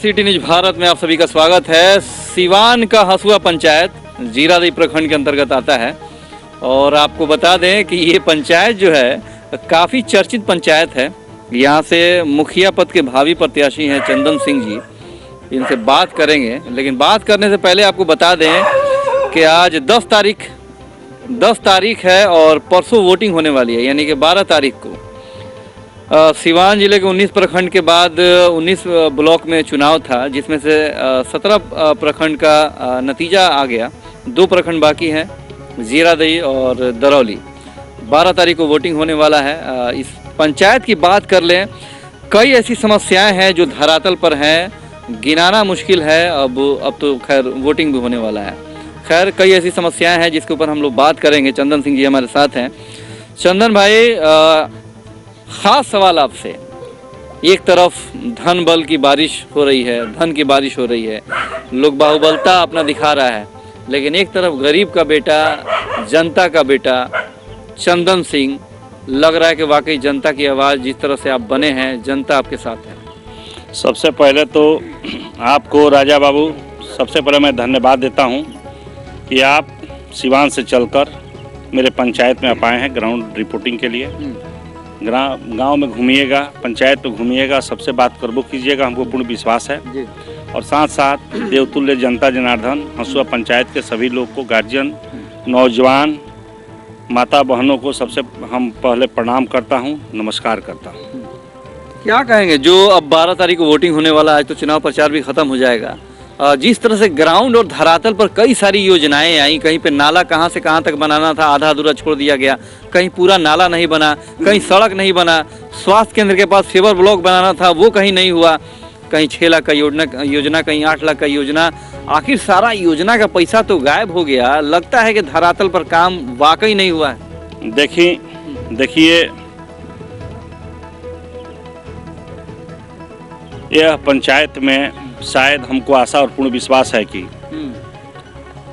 City news Bharat में आप सभी का स्वागत है। सिवान का हसुआ पंचायत जीरादेई प्रखंड के अंतर्गत आता है और आपको बता दें कि ये पंचायत जो है काफ़ी चर्चित पंचायत है। यहाँ से मुखिया पद के भावी प्रत्याशी हैं चंदन सिंह जी, इनसे बात करेंगे। लेकिन बात करने से पहले आपको बता दें कि आज 10 तारीख है और परसों वोटिंग होने वाली है, यानी कि 12 तारीख को सिवान जिले के 19 प्रखंड के बाद 19 ब्लॉक में चुनाव था, जिसमें से 17 प्रखंड का नतीजा आ गया। 2 प्रखंड बाकी हैं, जीरादेई और दरौली। 12 तारीख को वोटिंग होने वाला है। इस पंचायत की बात कर लें, कई ऐसी समस्याएं हैं जो धरातल पर हैं, गिनाना मुश्किल है। अब तो खैर वोटिंग भी होने वाला है। खैर कई ऐसी समस्याएं हैं जिसके ऊपर हम लोग बात करेंगे। चंदन सिंह जी हमारे साथ हैं। चंदन भाई, खास सवाल आपसे। एक तरफ धन बल की बारिश हो रही है, धन की बारिश हो रही है, लोग बाहुबलता अपना दिखा रहा है, लेकिन एक तरफ गरीब का बेटा, जनता का बेटा चंदन सिंह, लग रहा है कि वाकई जनता की आवाज़ जिस तरह से आप बने हैं, जनता आपके साथ है। सबसे पहले तो आपको राजा बाबू, सबसे पहले मैं धन्यवाद देता हूं कि आप सिवान से चलकर मेरे पंचायत में आप आए हैं ग्राउंड रिपोर्टिंग के लिए। गांव में घूमिएगा, पंचायत में घूमिएगा, सबसे बात करबो कीजिएगा, हमको पूर्ण विश्वास है जी। और साथ साथ देवतुल्य जनता जनार्दन हसुआ पंचायत के सभी लोग को, गार्जियन, नौजवान, माता बहनों को सबसे हम पहले प्रणाम करता हूं, नमस्कार करता हूं। क्या कहेंगे, जो अब 12 तारीख को वोटिंग होने वाला है तो चुनाव प्रचार भी खत्म हो जाएगा, जिस तरह से ग्राउंड और धरातल पर कई सारी योजनाएं आई, कहीं पे नाला कहां से कहां तक बनाना था आधा अधूरा छोड़ दिया गया, कहीं पूरा नाला नहीं बना, कहीं सड़क नहीं बना, स्वास्थ्य केंद्र के पास फेवर ब्लॉक बनाना था वो कहीं नहीं हुआ, कहीं 6 लाख का योजना, कहीं 8 लाख का योजना। आखिर सारा योजना का पैसा तो गायब हो गया। लगता है कि धरातल पर काम वाकई नहीं हुआ है। देखिए यह पंचायत में शायद हमको आशा और पूर्ण विश्वास है कि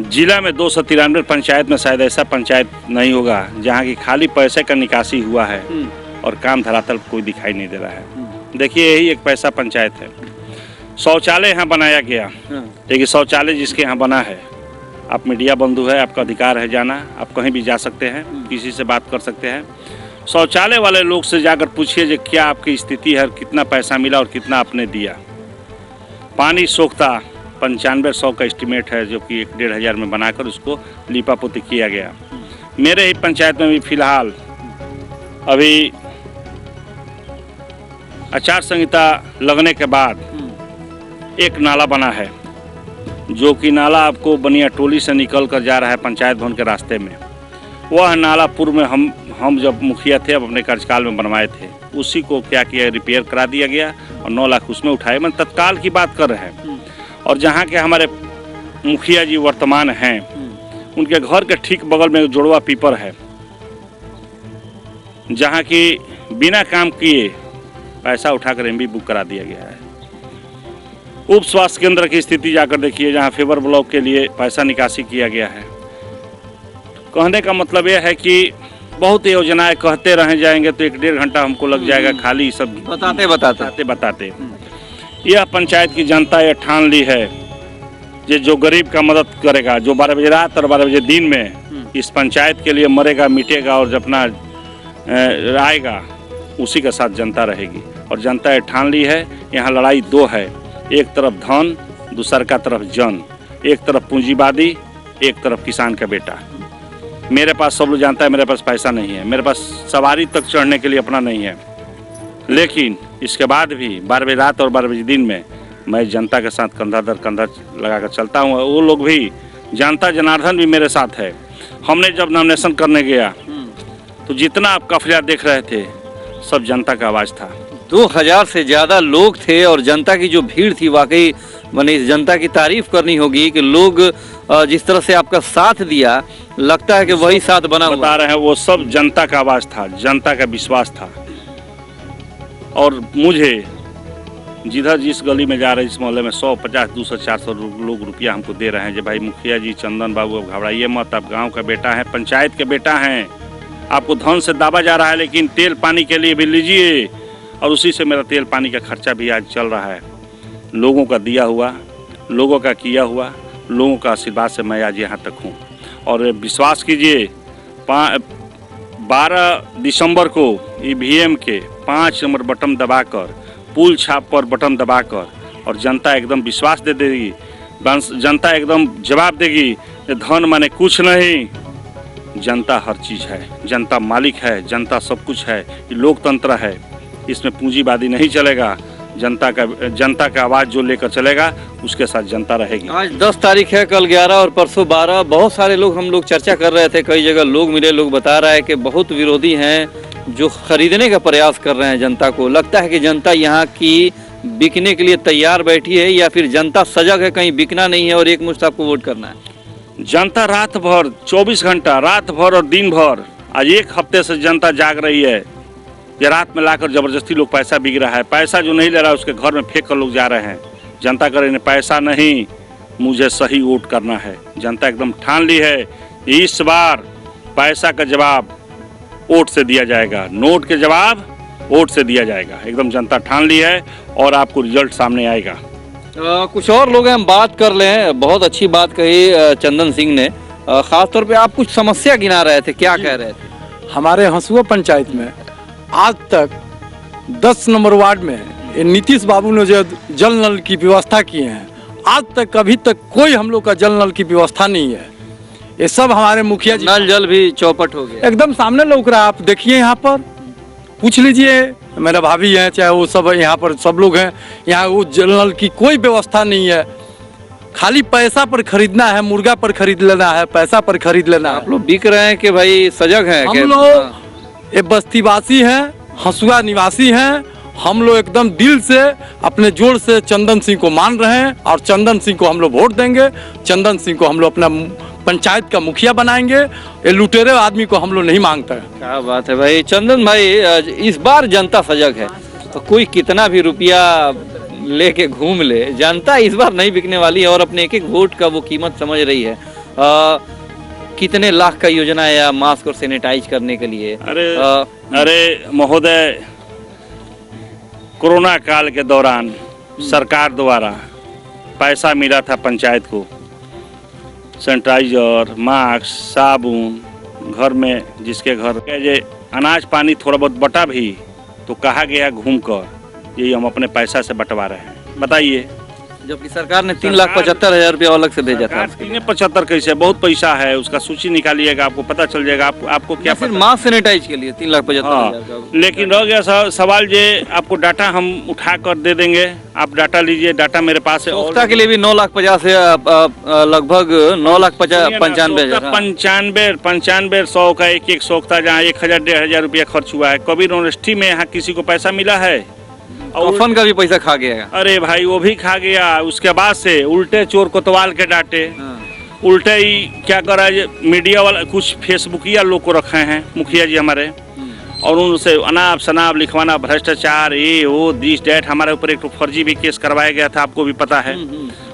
जिला में 293 पंचायत में शायद ऐसा पंचायत नहीं होगा जहां की खाली पैसे का निकासी हुआ है और काम धरातल कोई दिखाई नहीं दे रहा है। देखिए यही एक पैसा पंचायत है। शौचालय यहाँ बनाया गया, लेकिन शौचालय जिसके यहाँ बना है, आप मीडिया बंधु है, आपका अधिकार है जाना, आप कहीं भी जा सकते हैं, किसी से बात कर सकते हैं। शौचालय वाले लोग से जाकर पूछिए जो क्या आपकी स्थिति है, कितना पैसा मिला और कितना आपने दिया। पानी सोखता 9500 का एस्टीमेट है, जो कि 1-1.5 में बनाकर उसको लीपापोती किया गया। मेरे ही पंचायत में भी फिलहाल अभी आचार संहिता लगने के बाद एक नाला बना है, जो कि नाला आपको बनिया टोली से निकल कर जा रहा है पंचायत भवन के रास्ते में। वह नाला पूर्व में हम जब मुखिया थे, अब अपने कार्यकाल में बनवाए थे, उसी को क्या किया, रिपेयर करा दिया गया और 9 लाख उसमें उठाए। मैं तत्काल की बात कर रहे हैं। और जहाँ के हमारे मुखिया जी वर्तमान हैं, उनके घर के ठीक बगल में जोड़वा पीपर है, जहाँ की बिना काम किए पैसा उठाकर एमबी बुक करा दिया गया है। उप स्वास्थ्य केंद्र की स्थिति जाकर देखिए, जहाँ फेवर ब्लॉक के लिए पैसा निकासी किया गया है। कहने का मतलब यह है कि बहुत योजनाएं कहते रह जाएंगे तो 1-1.5 घंटा हमको लग जाएगा खाली सब बताते। यह पंचायत की जनता ये ठान ली है कि जो गरीब का मदद करेगा, जो 12 बजे रात और 12 बजे दिन में इस पंचायत के लिए मरेगा, मिटेगा और जब अपना आएगा, उसी के साथ जनता रहेगी। और जनता ये ठान ली है। यहाँ लड़ाई 2 है, एक तरफ धन, दूसर का तरफ जन, एक तरफ पूंजीवादी, एक तरफ किसान का बेटा। मेरे पास सब लोग जानता है मेरे पास पैसा नहीं है, मेरे पास सवारी तक चढ़ने के लिए अपना नहीं है, लेकिन इसके बाद भी 12 बजे रात और 12 बजे दिन में मैं जनता के साथ कंधा दर कंधा लगाकर चलता हूँ। वो लोग भी, जनता जनार्दन भी मेरे साथ है। हमने जब नॉमिनेशन करने गया तो जितना आप काफिला देख रहे थे, सब जनता का आवाज़ था। 2000 से ज़्यादा लोग थे और जनता की जो भीड़ थी, वाकई मैंने इस जनता की तारीफ करनी होगी कि लोग जिस तरह से आपका साथ दिया, लगता है कि वही साथ बना बता रहे हैं, वो सब जनता का आवाज़ था, जनता का विश्वास था। और मुझे जिधर जिस गली में जा रहे, इस मोहल्ले में 100, 50, 200, 400 लोग रुपया हमको दे रहे हैं कि भाई मुखिया जी, चंदन बाबू, अब घबराइए मत, आप गांव का बेटा है, पंचायत के बेटा हैं, आपको धन से दाबा जा रहा है, लेकिन तेल पानी के लिए भी लीजिए। और उसी से मेरा तेल पानी का खर्चा भी आज चल रहा है। लोगों का दिया हुआ, लोगों का किया हुआ, लोगों का आशीर्वाद से मैं आज यहाँ तक हूँ। और विश्वास कीजिए 12 दिसंबर को ईवीएम के 5 नंबर बटन दबाकर, पुल छाप पर बटन दबाकर, और जनता एकदम विश्वास दे देगी, जनता एकदम जवाब देगी, धन माने कुछ नहीं, जनता हर चीज़ है, जनता मालिक है, जनता सब कुछ है। ये लोकतंत्र है, इसमें पूंजीवादी नहीं चलेगा। जनता का आवाज़ जो लेकर चलेगा उसके साथ जनता रहेगी। आज 10 तारीख है, कल 11 और परसों 12। बहुत सारे लोग, हम लोग चर्चा कर रहे थे, कई जगह लोग मिले, लोग बता रहा है कि बहुत विरोधी हैं जो खरीदने का प्रयास कर रहे हैं जनता को। लगता है कि जनता यहाँ की बिकने के लिए तैयार बैठी है, या फिर जनता सजग है, कहीं बिकना नहीं है और एक मुश्त आपको वोट करना है। जनता रात भर 24 घंटा, रात भर और दिन भर, आज 1 हफ्ते से जनता जाग रही है। ये रात में लाकर जबरदस्ती लोग पैसा बिक रहा है, पैसा जो नहीं ले रहा है उसके घर में फेंक कर लोग जा रहे हैं। जनता कह रही है पैसा नहीं, मुझे सही वोट करना है। जनता एकदम ठान ली है, इस बार पैसा का जवाब वोट से दिया जाएगा, नोट के जवाब वोट से दिया जाएगा। एकदम जनता ठान ली है और आपको रिजल्ट सामने आएगा। कुछ और लोग हैं, हम बात कर लें। बहुत अच्छी बात कही चंदन सिंह ने। खास तौर पे आप कुछ समस्या गिना रहे थे, क्या कह रहे थे? हमारे हंसुआ पंचायत में आज तक 10 नंबर वार्ड में ये नीतीश बाबू ने जो जल नल की व्यवस्था किए हैं, आज तक अभी तक कोई हम लोग का जल नल की व्यवस्था नहीं है। ये सब हमारे मुखिया जी, नल जल भी चौपट हो गया, एकदम सामने लौक रहा है। आप देखिए, यहाँ पर पूछ लीजिए, मेरा भाभी है, चाहे वो सब यहाँ पर सब लोग हैं, यहाँ वो जल नल की कोई व्यवस्था नहीं है। खाली पैसा पर खरीदना है, मुर्गा पर खरीद लेना है, पैसा पर खरीद लेना है। आप लोग बिक रहे हैं कि भाई सजग हैं? हम लोग ये बस्तीवासी हैं, हंसुआ निवासी हैं। हम लोग एकदम दिल से, अपने जोर से चंदन सिंह को मान रहे हैं और चंदन सिंह को हम लोग वोट देंगे। चंदन सिंह को हम लोग अपना पंचायत का मुखिया बनाएंगे। ये लुटेरे आदमी को हम लोग नहीं मांगते हैं। क्या बात है भाई चंदन भाई, इस बार जनता सजग है, तो कोई कितना भी रुपया लेके घूम ले, जनता इस बार नहीं बिकने वाली है और अपने एक एक वोट का वो कीमत समझ रही है। कितने लाख का योजना है या मास्क और सैनिटाइज करने के लिए? अरे महोदय, कोरोना काल के दौरान सरकार द्वारा पैसा मिला था पंचायत को, सैनिटाइजर, मास्क, साबुन, घर में जिसके घर जे अनाज पानी थोड़ा बहुत बटा भी, तो कहा गया घूमकर यही हम अपने पैसा से बंटवा रहे हैं। बताइए, जबकि सरकार ने 3,75,000 रुपया अलग से भेजा था। 3,75,000 कैसे? बहुत पैसा है, उसका सूची निकालिएगा, आपको पता चल जाएगा। आपको क्या पता? मास्क सैनिटाइज के लिए 3,75,000। लेकिन रह गया सवाल, जे आपको डाटा हम उठा कर दे देंगे, आप डाटा लीजिए, डाटा मेरे पास है। स्वच्छता के लिए भी 9,50,000 से लगभग 9,95,000 100 का एक स्वच्छता, जहाँ 1,000-1,500 रुपया खर्च हुआ है। कभी यूनिवर्सिटी में यहाँ किसी को पैसा मिला है? कफन का भी पैसा खा गया। अरे भाई, वो भी खा गया। उसके बाद से उल्टे चोर कोतवाल के डांटे, उल्टे ही क्या करा है, मीडिया वाला कुछ फेसबुकिया लोग को रखे हैं मुखिया जी हमारे, और उनसे अनाप शनाप लिखवाना, भ्रष्टाचार, ये वो दिस डैट। हमारे ऊपर एक तो फर्जी भी केस करवाया गया था, आपको भी पता है।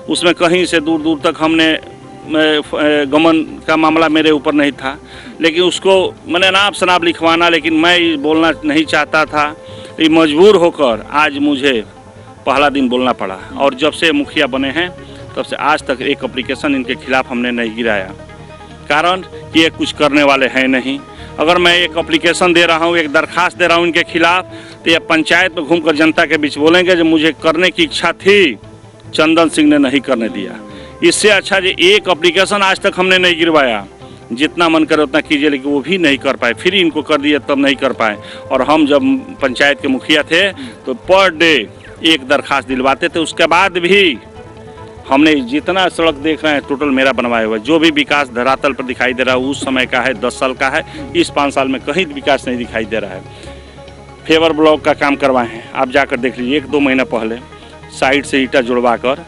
उसमें कहीं से दूर दूर तक हमने गमन का मामला मेरे ऊपर नहीं था, लेकिन उसको मैंने अनाप शनाप लिखवाना, लेकिन मैं बोलना नहीं चाहता था। ये मजबूर होकर आज मुझे पहला दिन बोलना पड़ा, और जब से मुखिया बने हैं तब से आज तक एक एप्लीकेशन इनके खिलाफ हमने नहीं गिराया। कारण कि ये कुछ करने वाले हैं नहीं। अगर मैं एक एप्लीकेशन दे रहा हूँ, एक दरखास्त दे रहा हूँ इनके खिलाफ, तो ये पंचायत में घूमकर जनता के बीच बोलेंगे जो मुझे करने की इच्छा थी, चंदन सिंह ने नहीं करने दिया। इससे अच्छा जो एक एप्लीकेशन आज तक हमने नहीं गिरवाया, जितना मन करे उतना कीजिए, लेकिन वो भी नहीं कर पाए। फिर इनको कर दिया तब नहीं कर पाए। और हम जब पंचायत के मुखिया थे तो पर डे एक दरखास्त दिलवाते थे। उसके बाद भी हमने जितना सड़क देख रहे हैं टोटल मेरा बनवाया हुआ है। जो भी विकास धरातल पर दिखाई दे रहा है उस समय का है, 10 साल का है। इस 5 साल में कहीं विकास नहीं दिखाई दे रहा है। फेवर ब्लॉक का काम करवाए हैं, आप जाकर देख लीजिए। 1-2 महीना पहले साइड से ईंटा जुड़वा कर,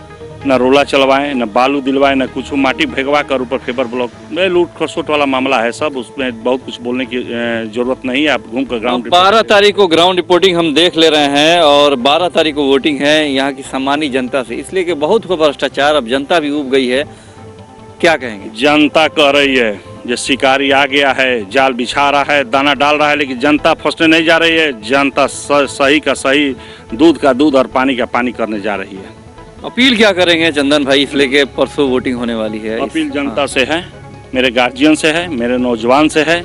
न रोला चलवाएं, न बालू दिलवाएं, न कुछ, माटी भेगवा कर ऊपर फेवर ब्लॉक में लूट खसोट वाला मामला है सब। उसमें बहुत कुछ बोलने की जरूरत नहीं है। आप घूम कर ग्राउंड 12 तारीख को ग्राउंड रिपोर्टिंग हम देख ले रहे हैं और 12 तारीख को वोटिंग है यहाँ की सामान्य जनता से, इसलिए कि बहुत हुआ भ्रष्टाचार, अब जनता भी उब गई है। क्या कहेंगे? जनता कह रही है जो शिकारी आ गया है, जाल बिछा रहा है, दाना डाल रहा है, लेकिन जनता फंसने नहीं जा रही है। जनता सही का सही, दूध का दूध और पानी का पानी करने जा रही है। अपील क्या करेंगे चंदन भाई इसलिए कि परसों वोटिंग होने वाली है? अपील जनता से है, मेरे गार्जियन से है, मेरे नौजवान से है,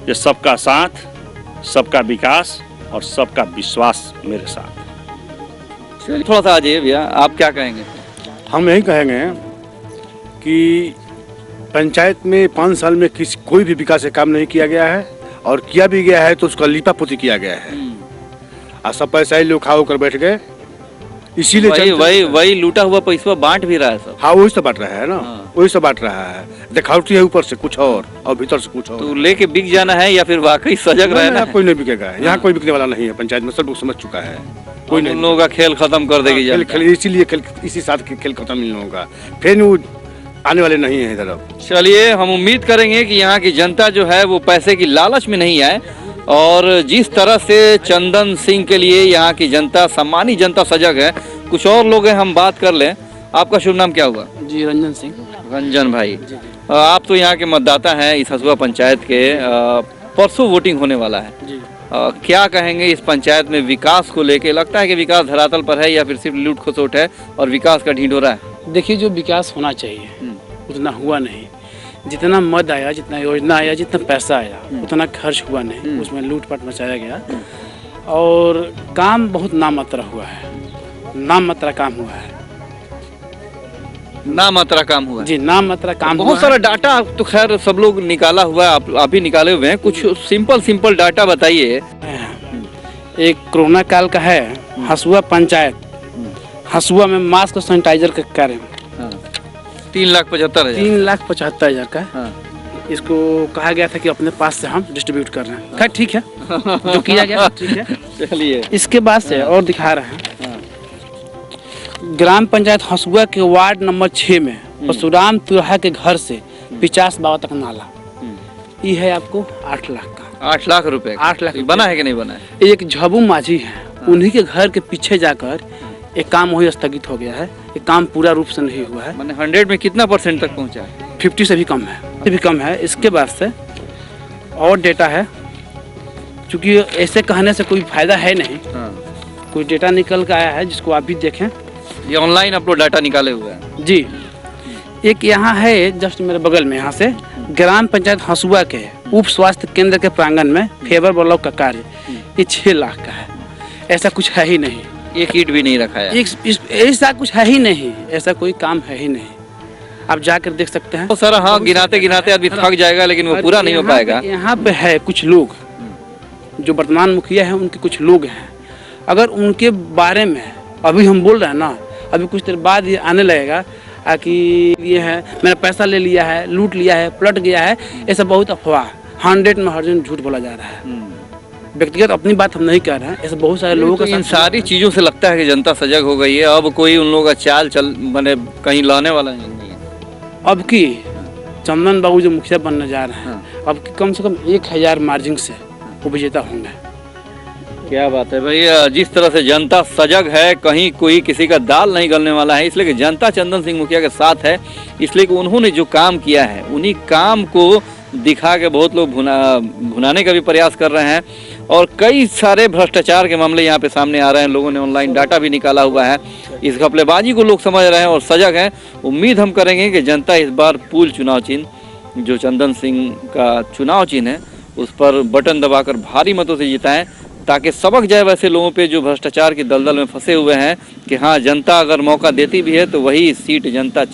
ये सबका साथ, सबका विकास और सबका विश्वास मेरे साथ। चलिए थोड़ा सा आ जाइए भैया, आप क्या कहेंगे? हम यही कहेंगे कि पंचायत में 5 साल में कोई भी विकास का काम नहीं किया गया है, और किया भी गया है तो उसका लीपापोती किया गया है, और सब पैसा ही लोग खा होकर बैठ गए। इसीलिए वही लूटा हुआ पैसा बांट भी रहा है सब। हाँ, वही सब बांट रहा है ना, वही सब बांट रहा है, दिखावटी है ऊपर से कुछ और भीतर से कुछ और। तो लेके बिक जाना है या फिर वाकई सजग रहना है? कोई नहीं बिकेगा, यहाँ कोई बिकने वाला नहीं है। पंचायत में सब लोग समझ चुका है, कोई नहीं। उन लोगों का खेल खत्म कर देगी जनता। इसीलिए इसी साथ खेल खत्म इन लोगों का, फिर वो आने वाले नहीं है इधर अब। चलिए हम उम्मीद करेंगे कि यहाँ की जनता जो है वो पैसे की लालच में नहीं आए, और जिस तरह से चंदन सिंह के लिए यहाँ की जनता, सम्मानित जनता सजग है। कुछ और लोग हैं, हम बात कर लें। आपका शुभ नाम क्या हुआ? जी रंजन सिंह। रंजन भाई, आप तो यहाँ के मतदाता हैं इस हसुआ पंचायत के। परसों वोटिंग होने वाला है जी। क्या कहेंगे इस पंचायत में विकास को लेके? लगता है कि विकास धरातल पर है या फिर सिर्फ लूट खसोट है और विकास का ढिंढोरा है? देखिए, जो विकास होना चाहिए उतना हुआ नहीं। जितना मद आया, जितना योजना आया, जितना पैसा आया, उतना खर्च हुआ नहीं। उसमें लूटपाट मचाया गया, और काम बहुत नामात्रा हुआ है, नामात्रा काम हुआ है। नामात्रा काम हुआ है जी, नामात्रा काम बहुत सारा डाटा तो खैर सब लोग निकाला हुआ है, आप भी निकाले हुए हैं। कुछ सिंपल डाटा बताइए। एक कोरोना काल का है हसुआ पंचायत। हसुआ में मास्क और सैनिटाइजर का कार्य 3,75,000 3,75,000 का। इसको कहा गया था कि अपने पास से हम डिस्ट्रीब्यूट कर रहे हैं। खैर ठीक है, जो किया गया ठीक है। चलिए इसके बाद से और दिखा रहे हैं। ग्राम पंचायत हसुआ के वार्ड नंबर 6 में परशुराम तुरहा के घर से 50 बाव तक नाला, ये है आपको 8 लाख का। 8 लाख रुपए? 8 लाख बना है कि नहीं बना है? एक झबू माझी है, उन्हीं के घर के पीछे जाकर एक काम वही स्थगित हो गया है। एक काम पूरा रूप से नहीं हुआ है। मैंने 100 में कितना % तक पहुंचा है? 50 से भी कम है, से भी कम है। इसके बाद से और डेटा है, क्योंकि ऐसे कहने से कोई फायदा है नहीं। कोई डेटा निकल कर आया है जिसको आप भी देखें। ये ऑनलाइन अपलोड डाटा निकाले हुए हैं जी। एक यहाँ है जस्ट मेरे बगल में, यहाँ से ग्राम पंचायत हसुआ के उप स्वास्थ्य केंद्र के प्रांगण में फेवर ब्लॉक का कार्य, ये 6 लाख का है। ऐसा कुछ है ही नहीं, एक ईंट भी नहीं रखा है। ऐसा कुछ है ही नहीं, ऐसा कोई काम है ही नहीं। आप जाकर देख सकते हैं। तो सर हाँ, गिनाते आदमी थक जाएगा, लेकिन वो पूरा नहीं हो पाएगा। यहाँ पे है कुछ लोग जो वर्तमान मुखिया है, उनके कुछ लोग हैं। अगर उनके बारे में अभी हम बोल रहे हैं ना, अभी कुछ देर बाद ये आने लगेगा कि ये है मेरा पैसा ले लिया है, लूट लिया है, पलट गया है, ऐसा बहुत अफवाह 100 में हर दिन झूठ बोला जा रहा है। व्यक्तिगत अपनी बात हम नहीं कह रहे हैं, ऐसे बहुत सारे लोगों का। इन सारी चीजों से लगता है कि जनता सजग हो गई है। अब कोई उन लोगों का चाल चल मैंने कहीं लाने वाला नहीं है। अब की चंदन बाबू जो मुखिया बनने जा रहे हैं, अब की कम से कम 1000 मार्जिन से वो विजेता होंगे। क्या बात है भाई, जिस तरह से जनता सजग है, कहीं कोई किसी का दाल नहीं गलने वाला है। इसलिए कि जनता चंदन सिंह मुखिया के साथ है, इसलिए कि उन्होंने जो काम किया है उन्हीं काम को दिखा के बहुत लोग भुनाने का भी प्रयास कर रहे हैं, और कई सारे भ्रष्टाचार के मामले यहाँ पे सामने आ रहे हैं। लोगों ने ऑनलाइन डाटा भी निकाला हुआ है। इस घपलेबाजी को लोग समझ रहे हैं और सजग हैं। उम्मीद हम करेंगे कि जनता इस बार पूल चुनाव चिन्ह, जो चंदन सिंह का चुनाव चिन्ह है, उस पर बटन दबाकर भारी मतों से जिताएं, ताकि सबक जाए वैसे लोगों पे जो भ्रष्टाचार की दलदल में फंसे हुए हैं कि हाँ, जनता अगर मौका देती भी है तो वही सीट जनता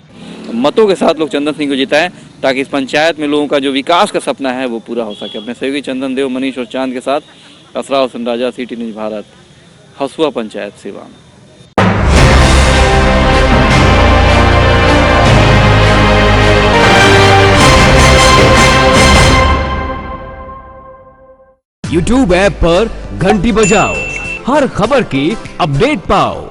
मतों के साथ लोग चंदन सिंह को जिताएं, ताकि इस पंचायत में लोगों का जो विकास का सपना है वो पूरा हो सके। अपने सहयोगी चंदन देव, मनीष और चांद के साथ असरा हुसैन राजा, सिटी न्यूज़ भारत, हसुआ पंचायत सिवान। YouTube ऐप पर घंटी बजाओ, हर खबर की अपडेट पाओ।